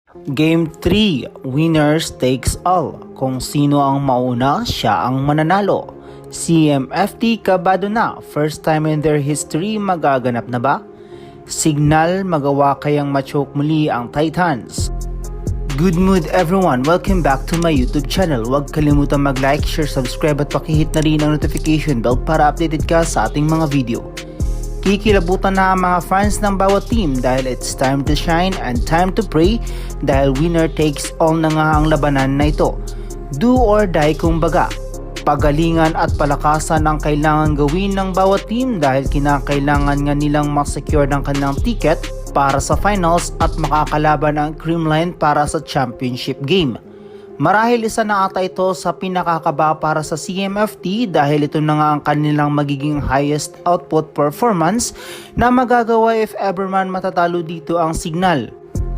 Game 3, Winners Takes All. Kung sino ang mauna, siya ang mananalo. CMFT kabado na, first time in their history magaganap na ba? Signal, magawa kayang machoke muli ang Titans. Good mood everyone, welcome back to my YouTube channel. Huwag kalimutan mag-like, share, subscribe at pakihit na rin ang notification bell para updated ka sa ating mga video. Kikilabutan na ang mga fans ng bawat team dahil it's time to shine and time to pray dahil winner takes all na nga ang labanan na ito. Do or die kumbaga. Pagalingan at palakasan ang kailangan gawin ng bawat team dahil kinakailangan nga nilang ma-secure ng kanilang ticket para sa finals at makakalaban ang Creamline para sa championship game. Marahil isa na ata ito sa pinakakaba para sa CMFT dahil ito na nga ang kanilang magiging highest output performance na magagawa if ever man matatalo dito ang Signal.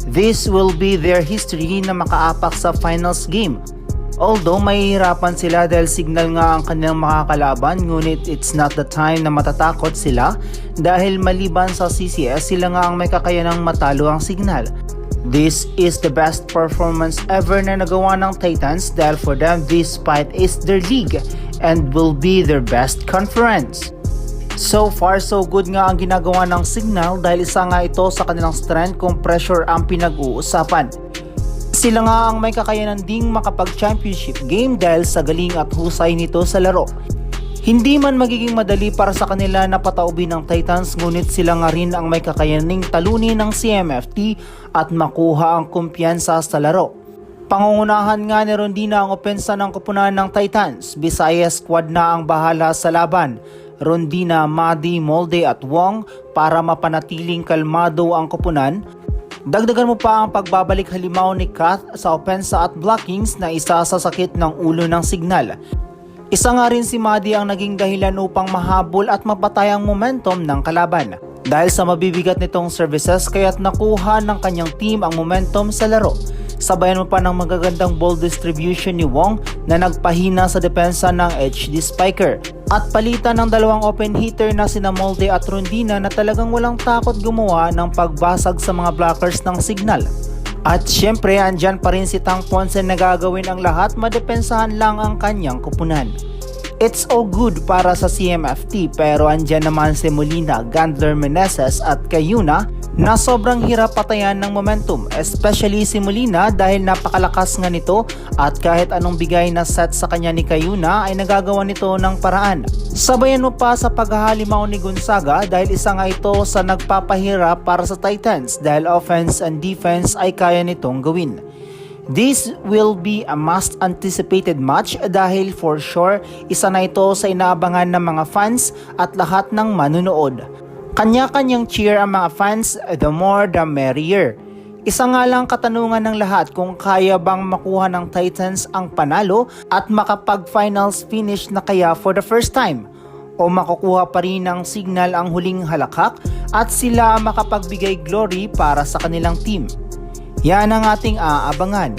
This will be their history na makaapak sa finals game. Although mahihirapan sila dahil Signal nga ang kanilang makakalaban, ngunit it's not the time na matatakot sila dahil maliban sa CCS sila nga ang may kakayanang matalo ang Signal. This is the best performance ever na nagawa ng Titans dahil for them this fight is their league and will be their best conference. So far so good nga ang ginagawa ng Signal dahil isa nga ito sa kanilang strength kung pressure ang pinag-uusapan. Sila nga ang may kakayanan ding makapag-championship game dahil sa galing at husay nito sa laro. Hindi man magiging madali para sa kanila na pataubin ng Titans ngunit sila nga rin ang may kakayaning talunin ng CMFT at makuha ang kumpiyansa sa laro. Pangungunahan nga ni Rondina ang opensa ng koponan ng Titans. Visayas squad na ang bahala sa laban. Rondina, Madi, Molde at Wong para mapanatiling kalmado ang koponan. Dagdagan mo pa ang pagbabalik halimaw ni Kath sa opensa at blockings na isa sa sakit ng ulo ng Signal. Isa nga rin si Madi ang naging dahilan upang mahabol at mapatay ang momentum ng kalaban. Dahil sa mabibigat nitong services kaya't nakuha ng kanyang team ang momentum sa laro. Sabayan mo pa ng magagandang ball distribution ni Wong na nagpahina sa depensa ng HD Spiker. At palitan ng dalawang open hitter na sina Molde at Rondina na talagang walang takot gumawa ng pagbasag sa mga blockers ng Signal. At syempre andyan pa rin si Tang Ponce na gagawin ang lahat madepensahan lang ang kanyang kupunan. It's all good para sa CMFT pero andyan naman si Molina, Gandler, Meneses at Cayuna na sobrang hirap patayan ng momentum, especially si Molina dahil napakalakas nga nito at kahit anong bigay na set sa kanya ni Cayuna ay nagagawa nito ng paraan. Sabayan mo pa sa paghahalimaw ni Gonzaga dahil isa nga ito sa nagpapahirap para sa Titans dahil offense and defense ay kaya nitong gawin. This will be a must anticipated match dahil for sure isa na ito sa inaabangan ng mga fans at lahat ng manunood. Kanya-kanyang cheer ang mga fans, the more the merrier. Isa nga lang katanungan ng lahat kung kaya bang makuha ng Titans ang panalo at makapag-finals finish na kaya for the first time o makukuha pa rin ng Signal ang huling halakhak at sila ang makapagbigay glory para sa kanilang team. Yan ang ating aabangan.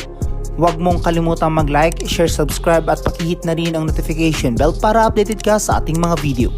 Huwag mong kalimutang mag-like, share, subscribe at pakihit na rin ang notification bell para updated ka sa ating mga video.